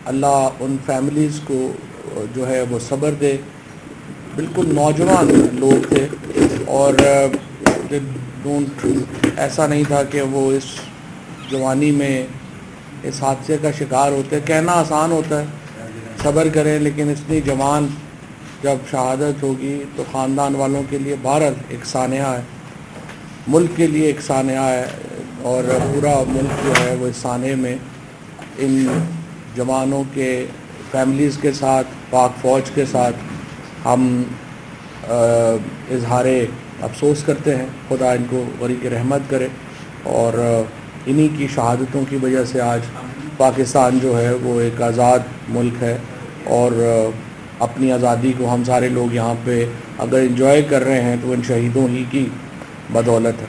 Allah in families کو جو ہے وہ صبر دے. بالکل نوجوان لوگ تھے اور ایسا نہیں تھا کہ وہ اس جوانی میں اس حادثے کا شکار ہوتے. کہنا آسان ہوتا ہے صبر کریں، لیکن اتنی جوان جب شہادت ہوگی تو خاندان والوں کے لیے بہرحال ایک سانحہ ہے، ملک کے لیے ایک سانحہ ہے، اور پورا ملک جو ہے وہ اس سانحے میں ان جوانوں کے فیملیز کے ساتھ، پاک فوج کے ساتھ ہم اظہار افسوس کرتے ہیں. خدا ان کو غریق رحمت کرے، اور انہی کی شہادتوں کی وجہ سے آج پاکستان جو ہے وہ ایک آزاد ملک ہے، اور اپنی آزادی کو ہم سارے لوگ یہاں پہ اگر انجوائے کر رہے ہیں تو ان شہیدوں ہی کی بدولت ہے.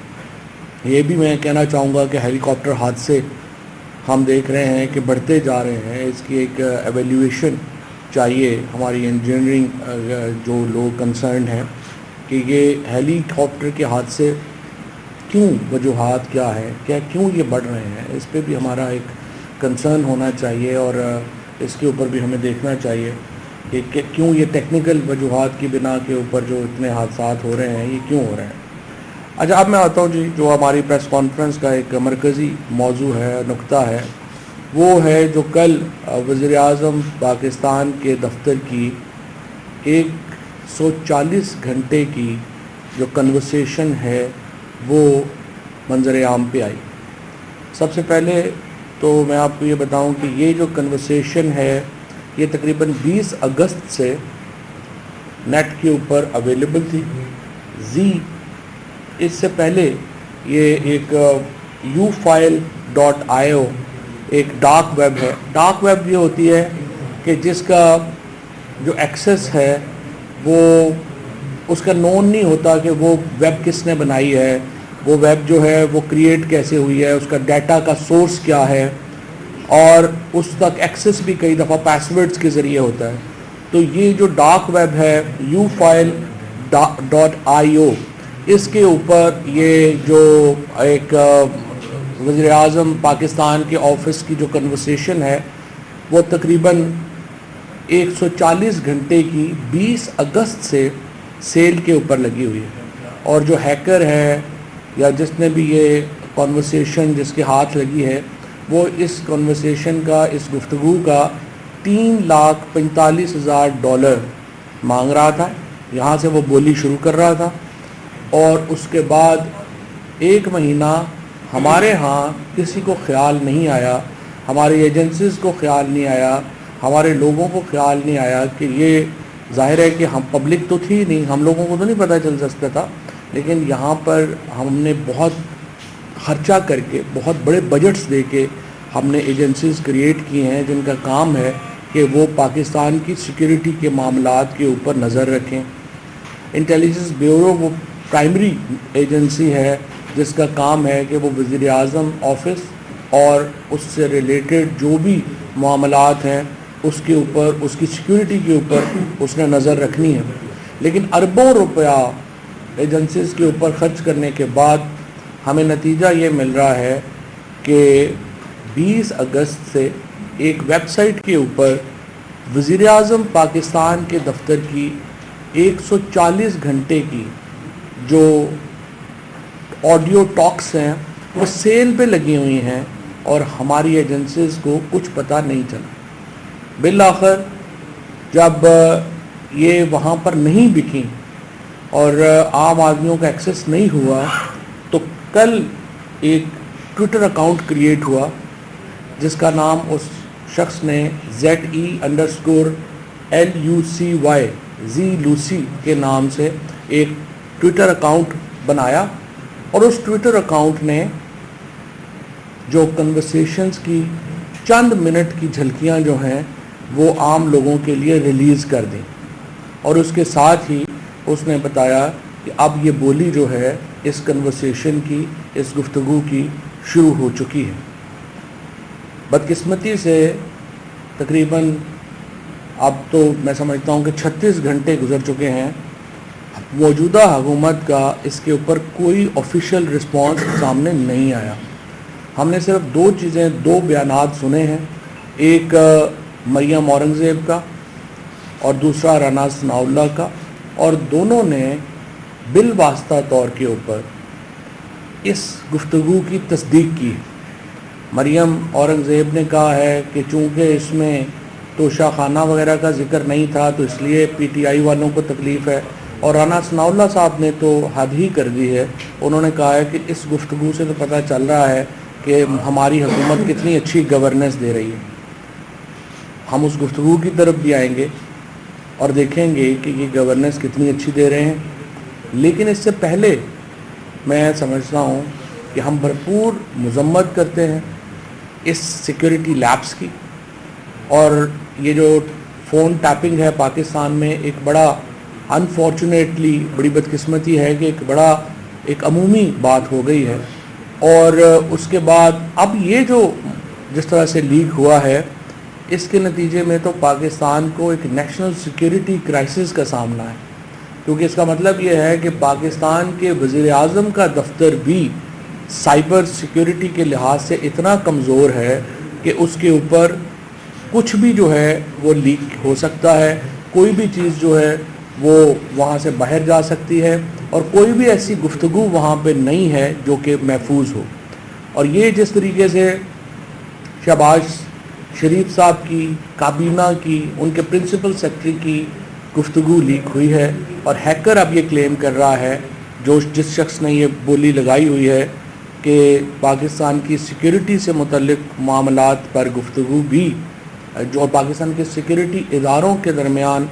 یہ بھی میں کہنا چاہوں گا کہ ہیلی کاپٹر حادثے ہم دیکھ رہے ہیں کہ بڑھتے جا رہے ہیں. اس کی ایک ایویلیویشن چاہیے ہماری انجینئرنگ جو لوگ کنسرنڈ ہیں کہ یہ ہیلی کاپٹر کے حادثے کیوں، وجوہات کیا ہے، کیوں یہ بڑھ رہے ہیں. اس پہ بھی ہمارا ایک کنسرن ہونا چاہیے، اور اس کے اوپر بھی ہمیں دیکھنا چاہیے کہ کیوں یہ ٹیکنیکل وجوہات کی بنا کے اوپر جو اتنے حادثات ہو رہے ہیں یہ کیوں ہو رہے ہیں. اچھا، اب میں آتا ہوں جی، جو ہماری پریس کانفرنس کا ایک مرکزی موضوع ہے، نقطہ ہے، وہ ہے جو کل وزیر اعظم پاکستان کے دفتر کی 140 گھنٹے کی جو کنورسیشن ہے وہ منظر عام پہ آئی. سب سے پہلے تو میں آپ کو یہ بتاؤں کہ یہ جو کنورسیشن ہے یہ تقریباً 20 اگست سے نیٹ کے اوپر اویلیبل تھی. اس سے پہلے یہ ایک ufile.io ایک ڈارک ویب ہے. ڈارک ویب یہ ہوتی ہے کہ جس کا جو ایکسیس ہے وہ اس کا نون نہیں ہوتا کہ وہ ویب کس نے بنائی ہے، وہ ویب جو ہے وہ کریٹ کیسے ہوئی ہے، اس کا ڈیٹا کا سورس کیا ہے، اور اس تک ایکسیس بھی کئی دفعہ پاسورڈز کے ذریعے ہوتا ہے. تو یہ جو ڈارک ویب ہے ufile.io، اس کے اوپر یہ جو ایک وزیر اعظم پاکستان کے آفس کی جو کنورسیشن ہے وہ تقریباً 140 گھنٹے کی 20 اگست سے سیل کے اوپر لگی ہوئی ہے. اور جو ہیکر ہے یا جس نے بھی یہ کنورسیشن جس کے ہاتھ لگی ہے وہ اس کنورسیشن کا، اس گفتگو کا $3,45,000 مانگ رہا تھا. یہاں سے وہ بولی شروع کر رہا تھا، اور اس کے بعد 1 مہینہ ہمارے ہاں کسی کو خیال نہیں آیا، ہماری ایجنسیز کو خیال نہیں آیا، ہمارے لوگوں کو خیال نہیں آیا کہ یہ ظاہر ہے کہ ہم پبلک تو تھی نہیں، ہم لوگوں کو تو نہیں پتہ چل سکتا تھا، لیکن یہاں پر ہم نے بہت خرچہ کر کے، بہت بڑے بجٹس دے کے ہم نے ایجنسیز کریٹ کی ہیں جن کا کام ہے کہ وہ پاکستان کی سیکیورٹی کے معاملات کے اوپر نظر رکھیں. انٹیلیجنس بیورو وہ پرائمری ایجنسی ہے جس کا کام ہے کہ وہ وزیر اعظم آفس اور اس سے ریلیٹڈ جو بھی معاملات ہیں اس کے اوپر، اس کی سیکیورٹی کے اوپر اس نے نظر رکھنی ہے. لیکن اربوں روپیہ ایجنسیز کے اوپر خرچ کرنے کے بعد ہمیں نتیجہ یہ مل رہا ہے کہ 20 اگست سے ایک ویب سائٹ کے اوپر وزیر اعظم پاکستان کے دفتر کی 140 گھنٹے کی جو آڈیو ٹاکس ہیں وہ سیل پہ لگی ہوئی ہیں، اور ہماری ایجنسیز کو کچھ پتہ نہیں چلا. بالآخر جب یہ وہاں پر نہیں بکیں اور عام آدمیوں کا ایکسیس نہیں ہوا تو کل ایک ٹویٹر اکاؤنٹ کریٹ ہوا جس کا نام اس شخص نے ZE_LUCY کے نام سے ایک ٹویٹر اکاؤنٹ بنایا، اور اس ٹویٹر اکاؤنٹ نے جو کنورسیشنز کی چند منٹ کی جھلکیاں جو ہیں وہ عام لوگوں کے لیے ریلیز کر دیں، اور اس کے ساتھ ہی اس نے بتایا کہ اب یہ بولی جو ہے اس کنورسیشن کی، اس گفتگو کی شروع ہو چکی ہے. بدقسمتی سے تقریباً اب تو میں سمجھتا ہوں کہ 36 گھنٹے گزر چکے ہیں. موجودہ حکومت کا اس کے اوپر کوئی آفیشیل رسپانس سامنے نہیں آیا. ہم نے صرف 2 بیانات سنے ہیں. ایک مریم اورنگزیب کا اور دوسرا رانا ثناءاللہ کا، اور دونوں نے بالواسطہ طور کے اوپر اس گفتگو کی تصدیق کی۔ مریم اورنگزیب نے کہا ہے کہ چونکہ اس میں توشہ خانہ وغیرہ کا ذکر نہیں تھا تو اس لیے پی ٹی آئی والوں کو تکلیف ہے، اور رانا ثناءاللہ صاحب نے تو حد ہی کر دی ہے، انہوں نے کہا ہے کہ اس گفتگو سے تو پتہ چل رہا ہے کہ ہماری حکومت کتنی اچھی گورننس دے رہی ہے۔ ہم اس گفتگو کی طرف بھی آئیں گے اور دیکھیں گے کہ یہ گورننس کتنی اچھی دے رہے ہیں، لیکن اس سے پہلے میں سمجھتا ہوں کہ ہم بھرپور مذمت کرتے ہیں اس سیکیورٹی لیپس کی، اور یہ جو فون ٹیپنگ ہے پاکستان میں ایک بڑا انفارچونیٹلی بڑی بدقسمتی ہے کہ ایک عمومی بات ہو گئی ہے، اور اس کے بعد اب یہ جو جس طرح سے لیک ہوا ہے اس کے نتیجے میں تو پاکستان کو ایک نیشنل سیکیورٹی کرائسس کا سامنا ہے، کیونکہ اس کا مطلب یہ ہے کہ پاکستان کے وزیر اعظم کا دفتر بھی سائبر سیکیورٹی کے لحاظ سے اتنا کمزور ہے کہ اس کے اوپر کچھ بھی جو ہے وہ لیک ہو سکتا ہے، کوئی بھی چیز جو ہے وہ وہاں سے باہر جا سکتی ہے، اور کوئی بھی ایسی گفتگو وہاں پہ نہیں ہے جو کہ محفوظ ہو۔ اور یہ جس طریقے سے شہباز شریف صاحب کی کابینہ کی ان کے پرنسپل سیکرٹری کی گفتگو لیک ہوئی ہے، اور ہیکر اب یہ کلیم کر رہا ہے جس شخص نے یہ بولی لگائی ہوئی ہے کہ پاکستان کی سیکیورٹی سے متعلق معاملات پر گفتگو بھی جو پاکستان کے سیکیورٹی اداروں کے درمیان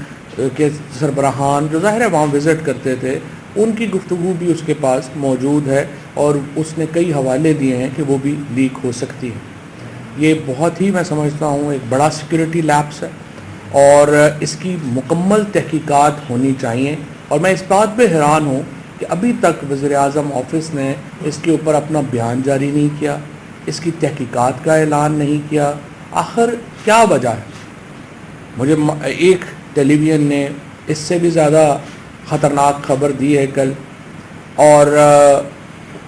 کے سربراہان جو ظاہر ہے وہاں وزٹ کرتے تھے ان کی گفتگو بھی اس کے پاس موجود ہے، اور اس نے کئی حوالے دیے ہیں کہ وہ بھی لیک ہو سکتی ہے۔ یہ بہت ہی میں سمجھتا ہوں ایک بڑا سیکیورٹی لیپس ہے، اور اس کی مکمل تحقیقات ہونی چاہیے، اور میں اس بات پہ حیران ہوں کہ ابھی تک وزیر اعظم آفس نے اس کے اوپر اپنا بیان جاری نہیں کیا، اس کی تحقیقات کا اعلان نہیں کیا۔ آخر کیا وجہ ہے؟ مجھے ایک ٹیلی ویژن نے اس سے بھی زیادہ خطرناک خبر دی ہے کل، اور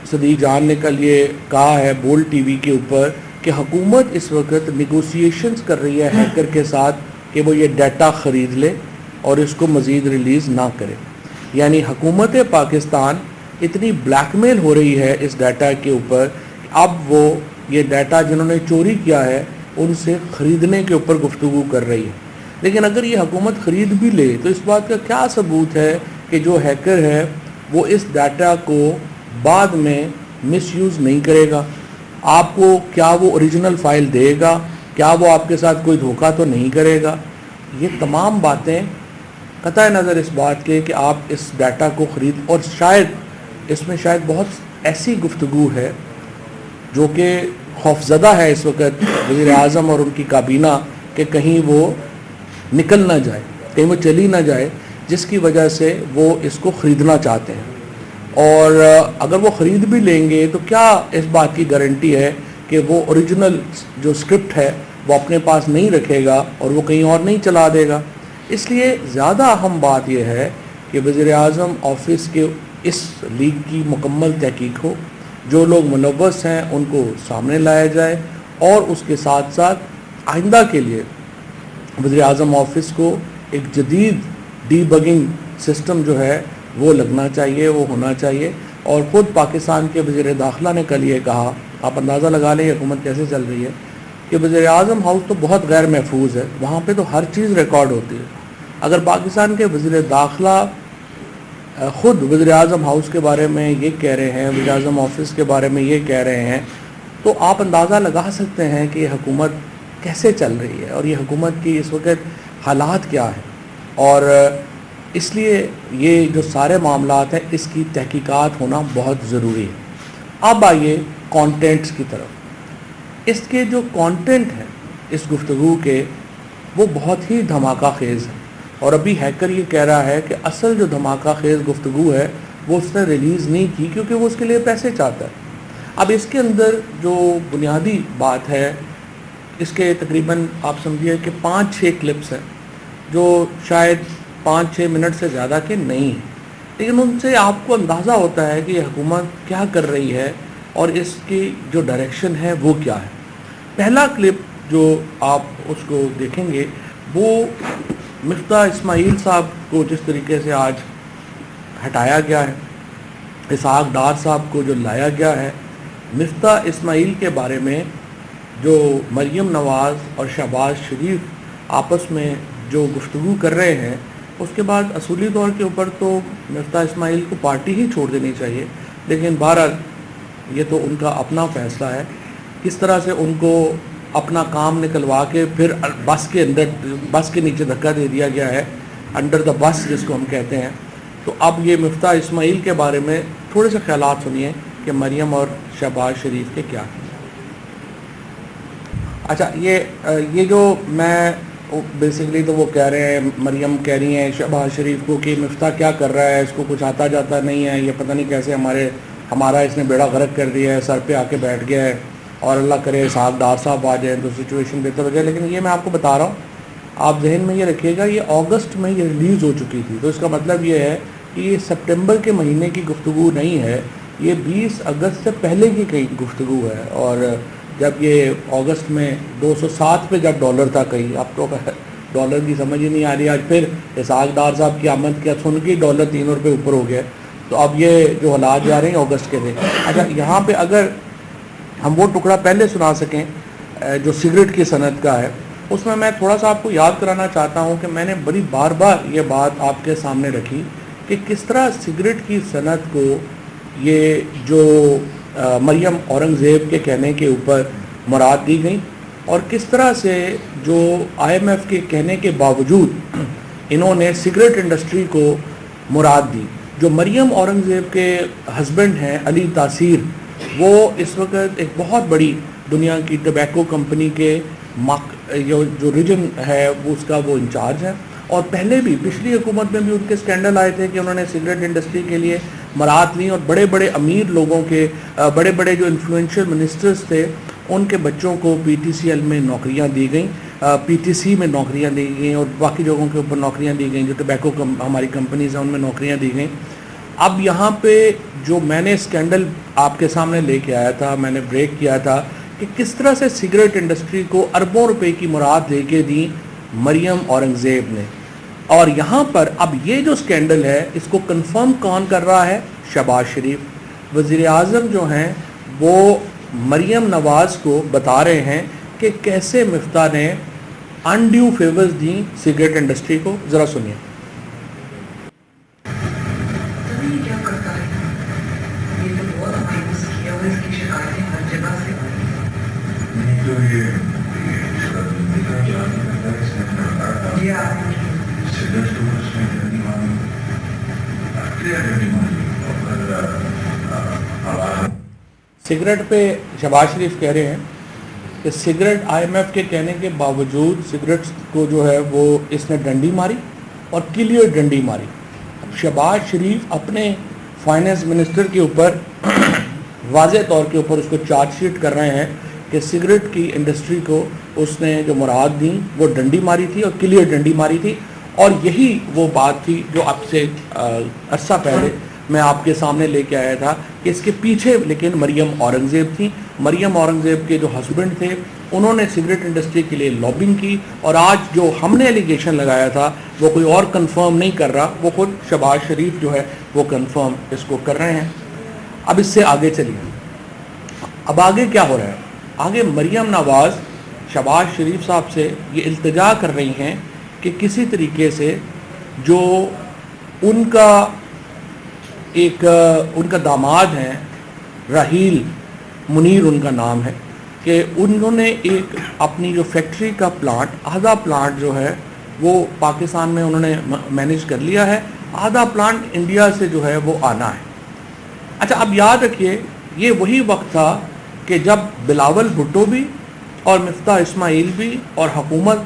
صدیق جان نے کل یہ کہا ہے بولڈ ٹی وی کے اوپر کہ حکومت اس وقت نیگوسیشنز کر رہی ہے ہیکر کے ساتھ کہ وہ یہ ڈیٹا خرید لے اور اس کو مزید ریلیز نہ کرے، یعنی حکومت پاکستان اتنی بلیک میل ہو رہی ہے اس ڈیٹا کے اوپر، اب وہ یہ ڈیٹا جنہوں نے چوری کیا ہے ان سے خریدنے کے اوپر گفتگو کر رہی ہے۔ لیکن اگر یہ حکومت خرید بھی لے تو اس بات کا کیا ثبوت ہے کہ جو ہیکر ہے وہ اس ڈیٹا کو بعد میں مس یوز نہیں کرے گا؟ آپ کو کیا وہ اوریجنل فائل دے گا؟ کیا وہ آپ کے ساتھ کوئی دھوکہ تو نہیں کرے گا؟ یہ تمام باتیں قطع نظر اس بات کے کہ آپ اس ڈیٹا کو خرید، اور شاید اس میں بہت ایسی گفتگو ہے جو کہ خوفزدہ ہے اس وقت وزیر اعظم اور ان کی کابینہ کہ کہیں وہ نکل نہ جائے، کہیں وہ چلی نہ جائے، جس کی وجہ سے وہ اس کو خریدنا چاہتے ہیں۔ اور اگر وہ خرید بھی لیں گے تو کیا اس بات کی گارنٹی ہے کہ وہ اوریجنل جو اسکرپٹ ہے وہ اپنے پاس نہیں رکھے گا اور وہ کہیں اور نہیں چلا دے گا؟ اس لیے زیادہ اہم بات یہ ہے کہ وزیر اعظم آفس کے اس لیک کی مکمل تحقیق ہو، جو لوگ ملوث ہیں ان کو سامنے لایا جائے، اور اس کے ساتھ ساتھ آئندہ کے لیے وزیر اعظم آفس کو ایک جدید ڈی بگنگ سسٹم جو ہے وہ لگنا چاہیے، وہ ہونا چاہیے۔ اور خود پاکستان کے وزیر داخلہ نے کل یہ کہا، آپ اندازہ لگا لیں حکومت کیسے چل رہی ہے، کہ وزیر اعظم ہاؤس تو بہت غیر محفوظ ہے، وہاں پہ تو ہر چیز ریکارڈ ہوتی ہے۔ اگر پاکستان کے وزیر داخلہ خود وزیر اعظم ہاؤس کے بارے میں یہ کہہ رہے ہیں، وزیر اعظم آفس کے بارے میں یہ کہہ رہے ہیں، تو آپ اندازہ لگا سکتے ہیں کہ یہ حکومت کیسے چل رہی ہے اور یہ حکومت کی اس وقت حالات کیا ہیں۔ اور اس لیے یہ جو سارے معاملات ہیں اس کی تحقیقات ہونا بہت ضروری ہے۔ اب آئیے کانٹینٹس کی طرف۔ اس کے جو کانٹینٹ ہیں اس گفتگو کے وہ بہت ہی دھماکہ خیز ہے، اور ابھی ہیکر یہ کہہ رہا ہے کہ اصل جو دھماکہ خیز گفتگو ہے وہ اس نے ریلیز نہیں کی کیونکہ وہ اس کے لیے پیسے چاہتا ہے۔ اب اس کے اندر جو بنیادی بات ہے، اس کے تقریباً آپ سمجھیے کہ 5-6 کلپس ہیں جو شاید 5-6 منٹ سے زیادہ کے نہیں ہیں، لیکن ان سے آپ کو اندازہ ہوتا ہے کہ یہ حکومت کیا کر رہی ہے اور اس کی جو ڈائریکشن ہے وہ کیا ہے۔ پہلا کلپ جو آپ اس کو دیکھیں گے وہ مفتاح اسماعیل صاحب کو جس طریقے سے آج ہٹایا گیا ہے، اسحاق ڈار صاحب کو جو لایا گیا ہے، مفتاح اسماعیل کے بارے میں جو مریم نواز اور شہباز شریف آپس میں جو گفتگو کر رہے ہیں، اس کے بعد اصولی طور کے اوپر تو مفتاح اسماعیل کو پارٹی ہی چھوڑ دینی چاہیے، لیکن بہرحال یہ تو ان کا اپنا فیصلہ ہے۔ کس طرح سے ان کو اپنا کام نکلوا کے پھر بس کے اندر، بس کے نیچے دھکا دے دیا گیا ہے، انڈر دا بس جس کو ہم کہتے ہیں۔ تو اب یہ مفتاح اسماعیل کے بارے میں تھوڑے سے خیالات سنیے کہ مریم اور شہباز شریف کے کیا ہیں۔ اچھا، یہ جو میں بیسیکلی تو وہ کہہ رہے ہیں، مریم کہہ رہی ہیں شہباز شریف کو کہ مفتاح کیا کر رہا ہے، اس کو کچھ آتا جاتا نہیں ہے، یہ پتہ نہیں کیسے ہمارا اس نے بیڑا غرق کر دیا ہے، سر پہ آ کے بیٹھ گیا ہے، اور اللہ کرے اسحاق ڈار صاحب آ جائیں تو سچویشن بہتر ہو جائے۔ لیکن یہ میں آپ کو بتا رہا ہوں، آپ ذہن میں یہ رکھیے گا، یہ اگست میں یہ ریلیز ہو چکی تھی، تو اس کا مطلب یہ ہے کہ یہ سپٹمبر کے مہینے کی گفتگو نہیں ہے، یہ 20 اگست سے پہلے کی کئی گفتگو ہے۔ اور جب یہ اگست میں 207 پہ جب ڈالر تھا، کہیں اب تو ڈالر کی سمجھ ہی نہیں آ رہی، آج پھر اسحاق ڈار صاحب کی آمد کیا سن کے ڈالر 3 روپے اوپر ہو گیا، تو اب یہ جو حالات جا رہے ہیں اگست کے تھے۔ اچھا، یہاں پہ اگر ہم وہ ٹکڑا پہلے سنا سکیں جو سگریٹ کی صنعت کا ہے، اس میں تھوڑا سا آپ کو یاد کرانا چاہتا ہوں کہ میں نے بڑی بار بار یہ بات آپ کے سامنے رکھی کہ کس طرح سگریٹ کی صنعت کو یہ جو مریم اورنگزیب کے کہنے کے اوپر مراد دی گئی، اور کس طرح سے جو IMF کے کہنے کے باوجود انہوں نے سگریٹ انڈسٹری کو مراد دی۔ جو مریم اورنگزیب کے ہسبینڈ ہیں علی تاثیر، وہ اس وقت ایک بہت بڑی دنیا کی ٹبیکو کمپنی کے جو ریجن ہے اس کا وہ انچارج ہے، اور پہلے بھی پچھلی حکومت میں بھی ان کے سکینڈل آئے تھے کہ انہوں نے سگریٹ انڈسٹری کے لیے مراد لی، اور بڑے بڑے امیر لوگوں کے، بڑے بڑے جو انفلوئنشل منسٹرز تھے، ان کے بچوں کو PTCL میں نوکریاں دی گئیں، PTC میں نوکریاں دی گئیں، اور باقی جگہوں کے اوپر نوکریاں دی گئیں، جو ٹبیکو ہماری کمپنیز ہیں ان میں نوکریاں دی گئیں۔ اب یہاں پہ جو میں نے سکینڈل آپ کے سامنے لے کے آیا تھا، میں نے بریک کیا تھا کہ کس طرح سے سگریٹ انڈسٹری کو اربوں روپے کی مراد دے کے دی مریم اورنگزیب نے، اور یہاں پر اب یہ جو سکینڈل ہے اس کو کنفرم کون کر رہا ہے؟ شہباز شریف۔ وزیر اعظم جو ہیں وہ مریم نواز کو بتا رہے ہیں کہ کیسے مفتاح نے انڈیو فیورز دیں سگریٹ انڈسٹری کو۔ ذرا سنیے۔ سگریٹ پہ شہباز شریف کہہ رہے ہیں کہ سگریٹ IMF کے کہنے کے باوجود سگریٹ کو جو ہے وہ اس نے ڈنڈی ماری، اور کلیئر ڈنڈی ماری۔ شہباز شریف اپنے فائنانس منسٹر کے اوپر واضح طور کے اوپر اس کو چارج شیٹ کر رہے ہیں کہ سگریٹ کی انڈسٹری کو اس نے جو مراد دیں وہ ڈنڈی ماری تھی، اور کلیئر ڈنڈی ماری تھی، اور یہی وہ بات تھی جو اب سے عرصہ پہلے میں آپ کے سامنے لے کے آیا تھا کہ اس کے پیچھے لیکن مریم اورنگزیب تھی۔ مریم اورنگزیب کے جو ہسبینڈ تھے انہوں نے سگریٹ انڈسٹری کے لیے لابنگ کی، اور آج جو ہم نے ایلیگیشن لگایا تھا وہ کوئی اور کنفرم نہیں کر رہا، وہ خود شہباز شریف جو ہے وہ کنفرم اس کو کر رہے ہیں۔ اب اس سے آگے چلیے، اب آگے کیا ہو رہا ہے؟ آگے مریم نواز شہباز شریف صاحب سے یہ التجا کر رہی ہیں کہ کسی طریقے سے جو ان کا داماد ہیں راحیل منیر ان کا نام ہے، کہ انہوں نے ایک اپنی جو فیکٹری کا پلانٹ، آدھا پلانٹ جو ہے وہ پاکستان میں انہوں نے مینیج کر لیا ہے، آدھا پلانٹ انڈیا سے جو ہے وہ آنا ہے۔ اچھا، اب یاد رکھیے یہ وہی وقت تھا کہ جب بلاول بھٹو بھی اور مفتاح اسماعیل بھی اور حکومت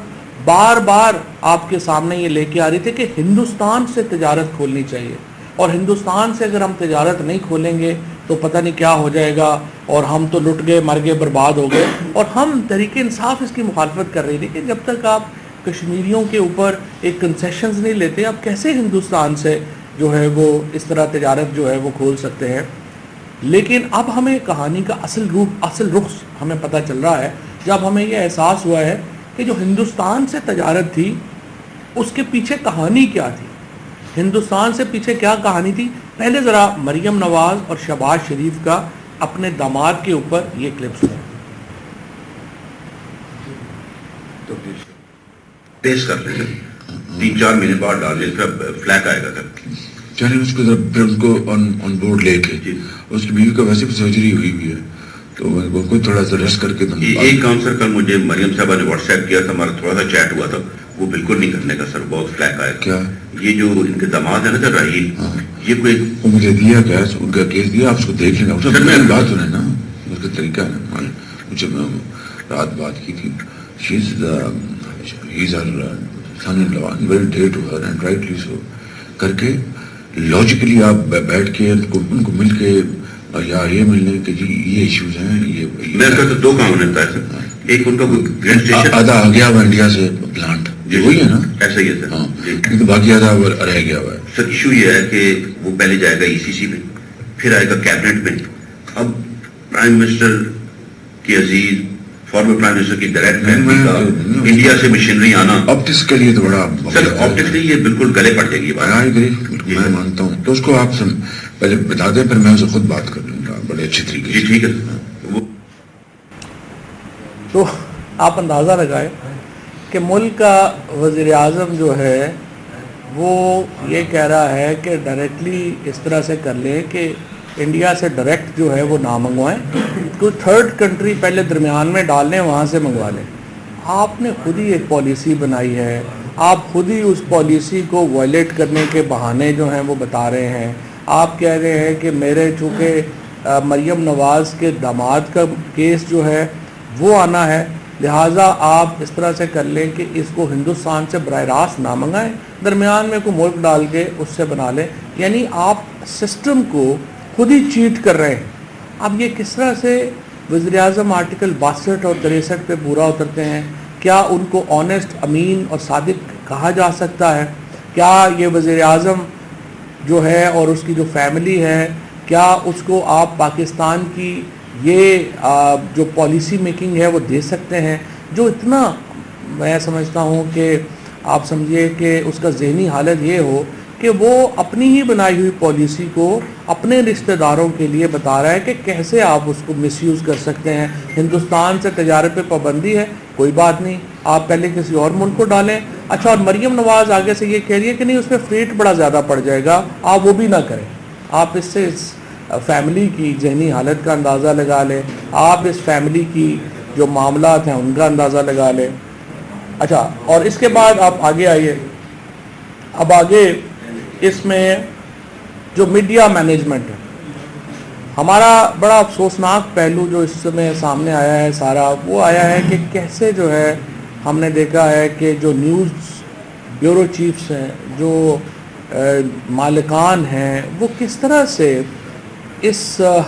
بار بار آپ کے سامنے یہ لے کے آ رہی تھی کہ ہندوستان سے تجارت کھولنی چاہیے، اور ہندوستان سے اگر ہم تجارت نہیں کھولیں گے تو پتہ نہیں کیا ہو جائے گا، اور ہم تو لٹ گئے، مر گئے، برباد ہو گئے۔ اور ہم تحریک انصاف اس کی مخالفت کر رہی تھی کہ جب تک آپ کشمیریوں کے اوپر ایک کنسیشنز نہیں لیتے، آپ کیسے ہندوستان سے جو ہے وہ اس طرح تجارت جو ہے وہ کھول سکتے ہیں۔ لیکن اب ہمیں کہانی کا اصل رخ ہمیں پتہ چل رہا ہے جب ہمیں یہ احساس ہوا ہے کہ جو ہندوستان سے تجارت تھی اس کے پیچھے کہانی کیا تھی، ہندوستان سے پیچھے کیا کہانی تھی. پہلے ذرا مریم نواز اور شہباز شریف کا اپنے داماد کے اوپر یہ کلپ سنیں. ٹیسٹ کر لیں گے 3-4 مہینے بعد ڈال لیں, پھر فلیک آئے گا سر. چلیں اس کو پھر اس کو آن بورڈ لے کے اس کی بیوی کا ویسے بھی سرجری ہوئی ہوئی ہے تو وہ کوئی تھوڑا سا ریسٹ کر کے. ایک کام سر کل مجھے مریم صاحبہ نے واٹس ایپ کیا تھا, ہمارا تھوڑا سا چیٹ ہوا تھا, وہ بالکل نہیں کرنے کا سر, بہت فلیک آیا. کیا یہ جو ان کے داماد ہے نا سر راہیل, یہ کوئی وہ مجھے دیا گیس ان کا کیس دیا, آپ اس کو دیکھ لینا. سر میں بات سنیں نا اس کا طریقہ ہے نا, مجھے رات بات کی تھی. He's our son-in-law, very dear to her and rightly so. کر کے لاجیکلی آپ بیٹھ کے ان کو مل کے یا یہ ملنے کہ جی یہ ایشوز ہیں, یہ میرے خیال سے 2 کام ہوتا ہے سر. ایک ان کا گرینڈ اسٹیشن آدھا آ گیا ہوا انڈیا سے پلانٹ, وہی ہے نا, ایسا ہی ہے سر. ہاں, باقی آدھا رہ گیا ہوا ہے. سر ایشو یہ ہے کہ وہ پہلے جائے گا ECC میں, پھر آئے گا کیبنٹ میں. اب پرائم منسٹر کی عزیز فارمر پرائم منسٹر کی ڈائریکٹ فیملی کا انڈیا سے مشینری آنا آپٹکس کے لیے تو بڑا سر, آپٹکس نہیں, یہ بالکل گلے پڑ جائے گی بات. میں مانتا ہوں. تو اس کو آپ پہلے بتا دیں, پھر میں اسے خود بات کر لوں گا بڑے اچھے طریقے سے. جی ٹھیک ہے. تو آپ اندازہ لگائیں کہ ملک کا وزیر اعظم جو ہے وہ یہ کہہ رہا ہے کہ ڈائریکٹلی اس طرح سے کر لیں کہ انڈیا سے ڈائریکٹ جو ہے وہ نہ منگوائیں, کوئی تھرڈ کنٹری پہلے درمیان میں ڈال لیں, وہاں سے منگوا لیں. آپ نے خود ہی ایک پالیسی بنائی ہے, آپ خود ہی اس پالیسی کو وائلیٹ کرنے کے بہانے جو ہیں وہ بتا رہے ہیں. آپ کہہ رہے ہیں کہ میرے چونکہ مریم نواز کے داماد کا کیس جو ہے وہ آنا ہے, لہٰذا آپ اس طرح سے کر لیں کہ اس کو ہندوستان سے براہ راست نہ منگائیں, درمیان میں کوئی ملک ڈال کے اس سے بنا لیں. یعنی آپ سسٹم کو خود ہی چیٹ کر رہے ہیں. اب یہ کس طرح سے وزیر اعظم آرٹیکل 62 اور 63 پہ پورا اترتے ہیں؟ کیا ان کو آنیسٹ, امین اور صادق کہا جا سکتا ہے؟ کیا یہ وزیر اعظم جو ہے اور اس کی جو فیملی ہے, کیا اس کو آپ پاکستان کی یہ جو پالیسی میکنگ ہے وہ دے سکتے ہیں, جو اتنا میں سمجھتا ہوں کہ آپ سمجھیے کہ اس کا ذہنی حالت یہ ہو کہ وہ اپنی ہی بنائی ہوئی پالیسی کو اپنے رشتہ داروں کے لیے بتا رہا ہے کہ کیسے آپ اس کو مس یوز کر سکتے ہیں. ہندوستان سے تجارت پہ پابندی ہے, کوئی بات نہیں, آپ پہلے کسی اور ملک کو ڈالیں. اچھا, اور مریم نواز آگے سے یہ کہہ رہی ہے کہ نہیں اس پہ فریٹ بڑا زیادہ پڑ جائے گا, آپ وہ بھی نہ کریں. آپ اس سے اس فیملی کی ذہنی حالت کا اندازہ لگا لیں, آپ اس فیملی کی جو معاملات ہیں ان کا اندازہ لگا لیں. اچھا, اور اس کے بعد آپ آگے آئیے. اب آگے اس میں جو میڈیا مینجمنٹ ہے, ہمارا بڑا افسوسناک پہلو جو اس میں سامنے آیا ہے سارا, وہ آیا ہے کہ کیسے جو ہے ہم نے دیکھا ہے کہ جو نیوز بیورو چیفز ہیں, جو مالکان ہیں, وہ کس طرح سے اس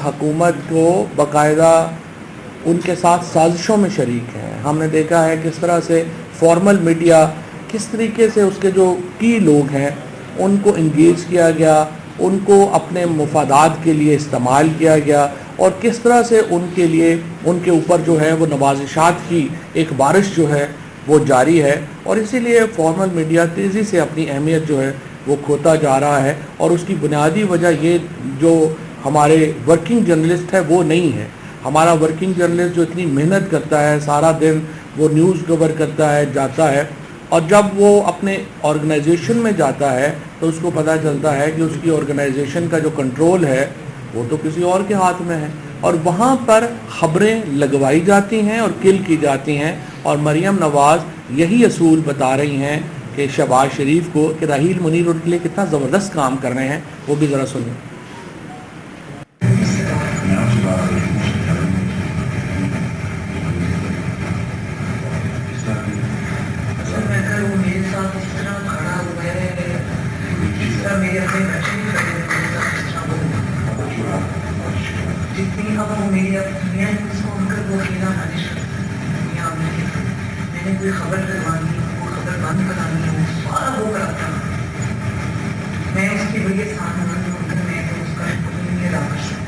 حکومت کو باقاعدہ ان کے ساتھ سازشوں میں شریک ہیں. ہم نے دیکھا ہے کس طرح سے فارمل میڈیا, کس طریقے سے اس کے جو کی لوگ ہیں ان کو انگیج کیا گیا, ان کو اپنے مفادات کے لیے استعمال کیا گیا, اور کس طرح سے ان کے لیے ان کے اوپر جو ہے وہ نوازشات کی ایک بارش جو ہے وہ جاری ہے. اور اسی لیے فارمل میڈیا تیزی سے اپنی اہمیت جو ہے وہ کھوتا جا رہا ہے, اور اس کی بنیادی وجہ یہ جو ہمارے ورکنگ جرنلسٹ ہے وہ نہیں ہے. ہمارا ورکنگ جرنلسٹ جو اتنی محنت کرتا ہے, سارا دن وہ نیوز کور کرتا ہے, جاتا ہے, اور جب وہ اپنے آرگنائزیشن میں جاتا ہے تو اس کو پتہ چلتا ہے کہ اس کی آرگنائزیشن کا جو کنٹرول ہے وہ تو کسی اور کے ہاتھ میں ہے, اور وہاں پر خبریں لگوائی جاتی ہیں اور کل کی جاتی ہیں. اور مریم نواز یہی اصول بتا رہی ہیں کہ شہباز شریف کو کہ راہیل منیر ان کے لیے کتنا زبردست کام کر رہے ہیں, وہ بھی ذرا سنیں. کوئی خبر کروانی ہو, خبر بند کرانی ہو, سارا وہ کراتا ہوں. میں اس کی بڑی آسان ہوں کہ میں اس کا ادا کر سکوں.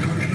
2-3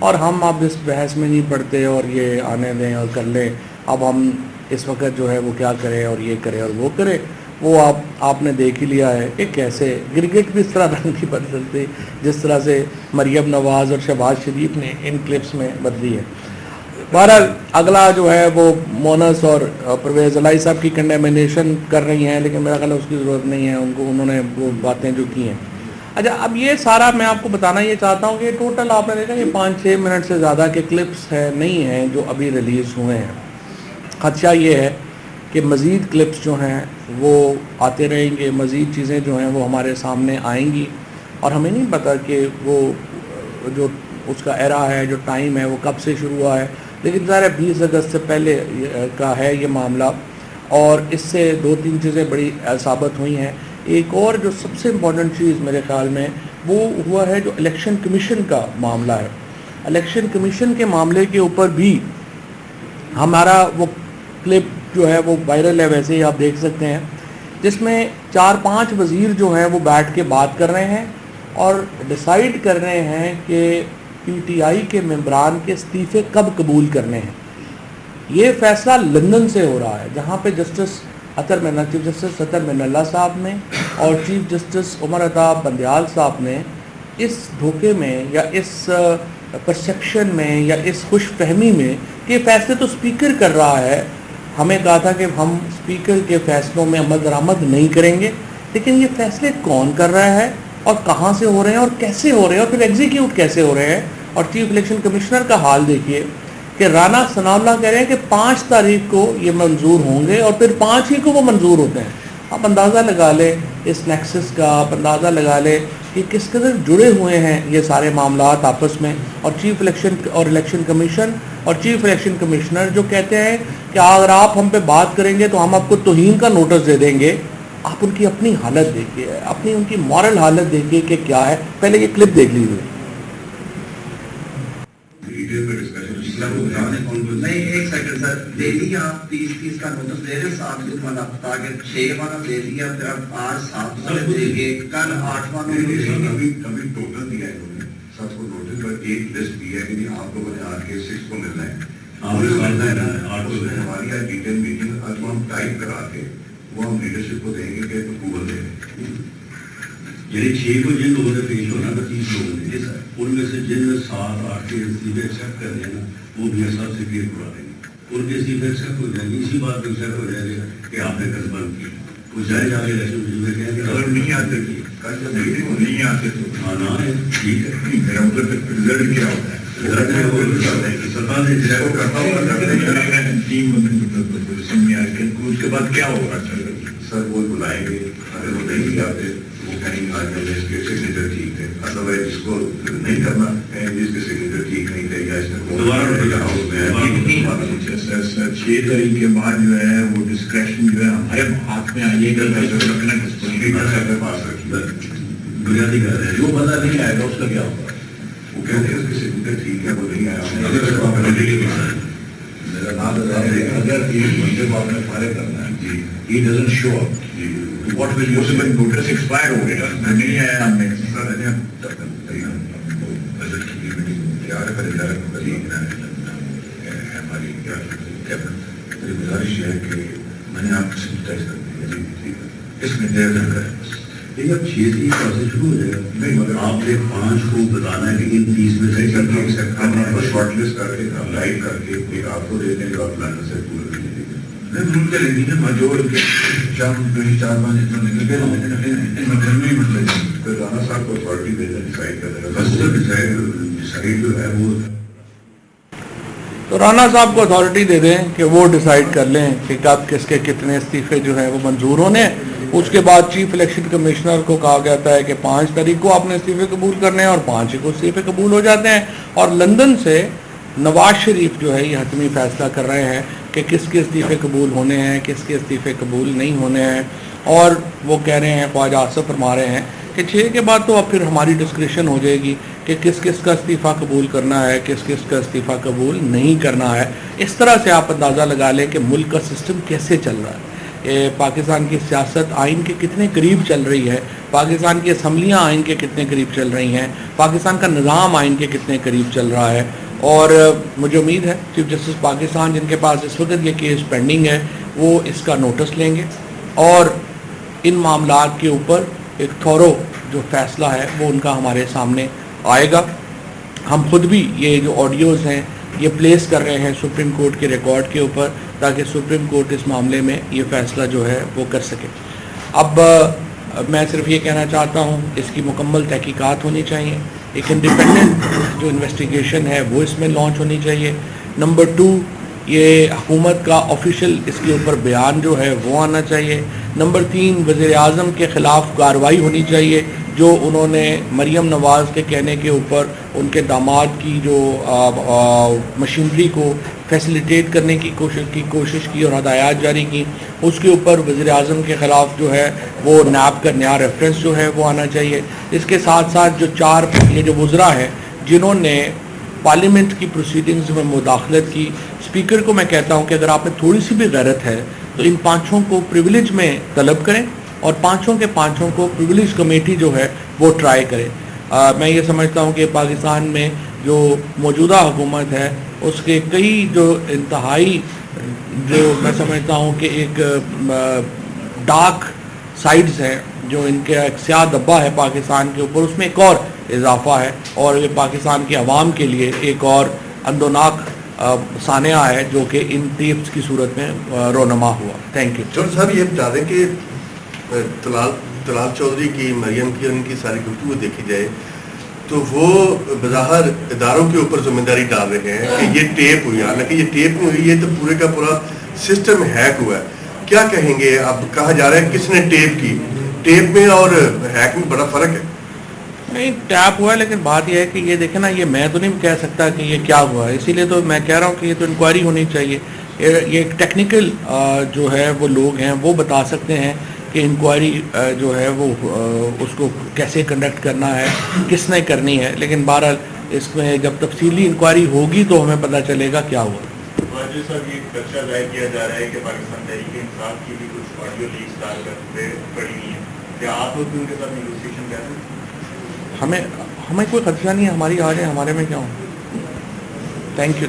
اور ہم اب اس بحث میں نہیں پڑتے اور یہ آنے دیں اور کر لیں. اب ہم اس وقت جو ہے وہ کیا کریں اور یہ کریں اور وہ کریں. وہ آپ نے دیکھ ہی لیا ہے کہ کیسے کرکٹ بھی اس طرح رنگ نہیں بدل سکتی جس طرح سے مریم نواز اور شہباز شریف نے ان کلپس میں بدلی ہے. بہرحال اگلا جو ہے وہ مونس اور پرویز الہی صاحب کی کنڈیمنیشن کر رہی ہیں, لیکن میرا خیال ہے اس کی ضرورت نہیں ہے, انہوں نے وہ باتیں جو کی ہیں. اچھا, اب یہ سارا میں آپ کو بتانا یہ چاہتا ہوں کہ ٹوٹل آپ نے دیکھا یہ 5-6 منٹ سے زیادہ کے کلپس نہیں ہیں جو ابھی ریلیز ہوئے ہیں. خدشہ یہ ہے کہ مزید کلپس جو ہیں وہ آتے رہیں گے, مزید چیزیں جو ہیں وہ ہمارے سامنے آئیں گی, اور ہمیں نہیں پتہ کہ وہ جو اس کا ایرا ہے, جو ٹائم ہے, وہ کب سے شروع ہوا ہے. لیکن ظاہر ہے 20 اگست سے پہلے کا ہے یہ معاملہ, اور اس سے 2-3 چیزیں بڑی ثابت ہوئی ہیں. ایک اور جو سب سے امپورٹنٹ چیز میرے خیال میں وہ ہوا ہے جو الیکشن کمیشن کا معاملہ ہے. الیکشن کمیشن کے معاملے کے اوپر بھی ہمارا وہ کلپ جو ہے وہ وائرل ہے, ویسے ہی آپ دیکھ سکتے ہیں, جس میں 4-5 وزیر جو ہیں وہ بیٹھ کے بات کر رہے ہیں اور ڈیسائیڈ کر رہے ہیں کہ پی ٹی آئی کے ممبران کے استعفے کب قبول کرنے ہیں. یہ فیصلہ لندن سے ہو رہا ہے, جہاں پہ چیف جسٹس اطہر من اللہ صاحب نے اور چیف جسٹس عمر عطا بندیال صاحب نے اس دھوکے میں یا اس پرسیپشن میں یا اس خوش فہمی میں کہ فیصلے تو اسپیکر کر رہا ہے, ہمیں کہا تھا کہ ہم اسپیکر کے فیصلوں میں عمل درآمد نہیں کریں گے, لیکن یہ فیصلے کون کر رہا ہے اور کہاں سے ہو رہے ہیں اور کیسے ہو رہے ہیں اور پھر ایگزیکیوٹ کیسے ہو رہے ہیں. اور چیف الیکشن کمشنر کا حال دیکھیے کہ رانا ثناء اللہ کہہ رہے ہیں کہ 5 تاریخ کو یہ منظور ہوں گے اور پھر 5 ہی کو وہ منظور ہوتے ہیں. آپ اندازہ لگا لیں اس نیکسس کا, آپ اندازہ لگا لیں کہ کس قدر جڑے ہوئے ہیں یہ سارے معاملات آپس میں. اور چیف الیکشن کمیشن اور چیف الیکشن کمشنر جو کہتے ہیں کہ اگر آپ ہم پہ بات کریں گے تو ہم آپ کو توہین کا نوٹس دے دیں گے. آپ ان کی اپنی حالت دیکھیے, اپنی ان کی مورل حالت دیکھیے کہ کیا ہے. پہلے یہ کلپ دیکھ لیجیے. نہیں ایک سیکنڈ سر, دے دی آپ 30 کا نوٹس دے رہے 7 والا, تاکہ 6 والا دے دیا, پھر اب آج 7 والے دے گے, کل 8 والا ابھی ٹوٹل دیا ہے انہوں نے 7 کو نوٹس, پر ایک لسٹ دی ہے کہ آپ لوگوں نے آج کے 6 کو ملنا ہے. ہماری آج ڈیٹیل میٹنگ آج وہ ہم ٹائپ کرا کے وہ ہم لیڈرشپ کو دیں گے کہ اپروول دیں گے. یعنی 6 کو جن لوگوں نے پیش ہونا تھا 30 لوگوں نے, ان میں سے جن 7-8 کے استعفے ایکسیپٹ کر دیں نا وہ بھی صاحب سے کلیئر کروا دیں گے, ان کے استعفے ایکسیپٹ ہو جائیں گے. اسی بات پہ ایکسیپٹ ہو جائے گا کہ آپ نے کنفرم کیا. وہ جائے جا کے الیکشن میں کہیں گے اگر نہیں آتے نہیں آتے تو ہاں نہ ہے, ٹھیک ہے, میرا مطلب رزلٹ کیا ہوتا ہے. اس کے بعد کیا ہوگا سر, وہ بلائیں گے, اگر وہ نہیں آتے وہ کہیں گے آج اس کے سگنیچر ٹھیک ہے, ادروائز اس کو نہیں کرنا, جس کے سگنیچر ٹھیک نہیں تھے یا اس میں 6 تاریخ کے بعد جو ہے وہ ڈسکریشن جو ہے ہمارے ہاتھ میں آئیے گا, پاس رکھیے. بنیادی کر رہے ہیں جو بندہ نہیں آئے گا اس کا کیا ہوگا. وہ کہتے ہیں اس کے سگنیچر ٹھیک ہے, وہ نہیں آیا. میرا نام اگر ایک بندے کو آپ نے فارغ کرنا ہے جی, he doesn't show up, what will you say? Notice expire ہو گیا, نہیں آیا, ہم نے ہماری میری گزارش ہے کہ میں نے آپ کو سمجھائز کر دی اس میں دیر نہ کریں. لیکن اب 6 کی پروسیس شروع ہو جائے گا. نہیں مگر آپ نے 5 کو بتانا ہے کہ ان 30 میں سے کرنا شارٹ لسٹ کر کے لائٹ کر کے ایک آپ کو دے دیں جو آپ پلان سے پورا نہیں دیں گے. نہیں ان کے لیکن مجور 4-5 اتنا نکل گئے مطلب پھر رانا صاحب کو اتھارٹی دے دیں, ڈیسائڈ کر دیں. ڈیسائڈ جو ہے وہ تو رانا صاحب کو اتھارٹی دے دیں کہ وہ ڈیسائیڈ کر لیں کہ کب کس کے کتنے استعفے جو ہیں وہ منظور ہونے. اس کے بعد چیف الیکشن کمشنر کو کہا جاتا ہے کہ 5 تاریخ کو آپ نے استعفے قبول کرنے ہیں اور 5 کو استعفے قبول ہو جاتے ہیں. اور لندن سے نواز شریف جو ہے یہ حتمی فیصلہ کر رہے ہیں کہ کس کے استعفے قبول ہونے ہیں, کس کے استعفے قبول نہیں ہونے ہیں. اور وہ کہہ رہے ہیں, خواجہ آصف فرما رہے ہیں کہ 6 کے بعد تو اب پھر ہماری ڈسکریشن ہو جائے گی کہ کس کس کا استعفیٰ قبول کرنا ہے, کس کس کا استعفیٰ قبول نہیں کرنا ہے. اس طرح سے آپ اندازہ لگا لیں کہ ملک کا سسٹم کیسے چل رہا ہے. پاکستان کی سیاست آئین کے کتنے قریب چل رہی ہے, پاکستان کی اسمبلیاں آئین کے کتنے قریب چل رہی ہیں, پاکستان کا نظام آئین کے کتنے قریب چل رہا ہے. اور مجھے امید ہے چیف جسٹس پاکستان جن کے پاس اس وقت یہ کیس پینڈنگ ہے وہ اس کا نوٹس لیں گے اور ان معاملات کے اوپر ایک تھورو جو فیصلہ ہے وہ ان کا ہمارے سامنے آئے گا. ہم خود بھی یہ جو آڈیوز ہیں یہ پلیس کر رہے ہیں سپریم کورٹ کے ریکارڈ کے اوپر تاکہ سپریم کورٹ اس معاملے میں یہ فیصلہ جو ہے وہ کر سکے. اب میں صرف یہ کہنا چاہتا ہوں اس کی مکمل تحقیقات ہونی چاہیے, ایک انڈیپینڈنٹ جو انویسٹیگیشن ہے وہ اس میں لانچ ہونی چاہیے. نمبر 2 یہ حکومت کا آفیشیل اس کے اوپر بیان جو ہے وہ آنا چاہیے. نمبر 3 وزیر اعظم کے خلاف کارروائی ہونی چاہیے جو انہوں نے مریم نواز کے کہنے کے اوپر ان کے داماد کی جو مشینری کو فیسیلیٹیٹ کرنے کی کوشش کی اور ہدایات جاری کی, اس کے اوپر وزیر اعظم کے خلاف جو ہے وہ نیب کا نیا ریفرنس جو ہے وہ آنا چاہیے. اس کے ساتھ ساتھ جو 4 یہ جو وزراء ہیں جنہوں نے پارلیمنٹ کی پروسیڈنگز میں مداخلت کی, اسپیکر کو میں کہتا ہوں کہ اگر آپ میں تھوڑی سی بھی غیرت ہے تو ان 5 کو پریویلیج میں طلب کریں اور 5 کے 5 کو پریویلیج کمیٹی جو ہے وہ ٹرائی کرے. میں یہ سمجھتا ہوں کہ پاکستان میں جو موجودہ حکومت ہے اس کے کئی جو انتہائی جو میں سمجھتا ہوں کہ ایک ڈارک سائڈز ہیں جو ان کے ایک سیاہ دبا ہے پاکستان کے اوپر, اس میں ایک اور اضافہ ہے اور یہ پاکستان کے عوام کے لیے ایک اور اندوناک سانحہ ہے جو کہ ان ٹیپس کی صورت میں رونما ہوا. Thank you. ڈاکٹر صاحب یہ بتا دیں کہ طلال چودھری کی مریم کی اور ان کی ساری گفتگو دیکھی جائے تو وہ بظاہر اداروں کے اوپر ذمہ داری ڈال رہے ہیں کہ یہ ٹیپ ہوئی, حالانکہ یہ ٹیپ نہیں ہوئی, یہ تو پورے کا پورا سسٹم ہیک ہوا ہے. کیا کہیں گے, اب کہا جا رہا ہے کس نے ٹیپ کی, ٹیپ میں اور ہیک میں بڑا فرق ہے. نہیں ٹیپ ہوا ہے, لیکن بات یہ ہے کہ یہ دیکھیں نا, یہ میں تو نہیں کہہ سکتا کہ یہ کیا ہوا ہے, اسی لیے تو میں کہہ رہا ہوں کہ یہ تو انکوائری ہونی چاہیے. یہ ایک ٹیکنیکل جو ہے وہ لوگ ہیں وہ بتا سکتے ہیں کہ انکوائری جو ہے وہ اس کو کیسے کنڈکٹ کرنا ہے, کس نے کرنی ہے. لیکن بہرحال اس میں جب تفصیلی انکوائری ہوگی تو ہمیں پتہ چلے گا کیا ہوا. واجد صاحب یہ خدشہ ظاہر کیا جا رہا ہے کہ پاکستان تحریک انصاف کی بھی کچھ آڈیو لیکس ڈال کر پڑی ہوئی ہیں, کیا آپ لوگ ان کے ساتھ نیگوسیشن کر رہے ہیں؟ ہمیں کوئی خدشہ نہیں ہے, ہماری آ جائے, ہمارے میں کیا ہوں. Thank you.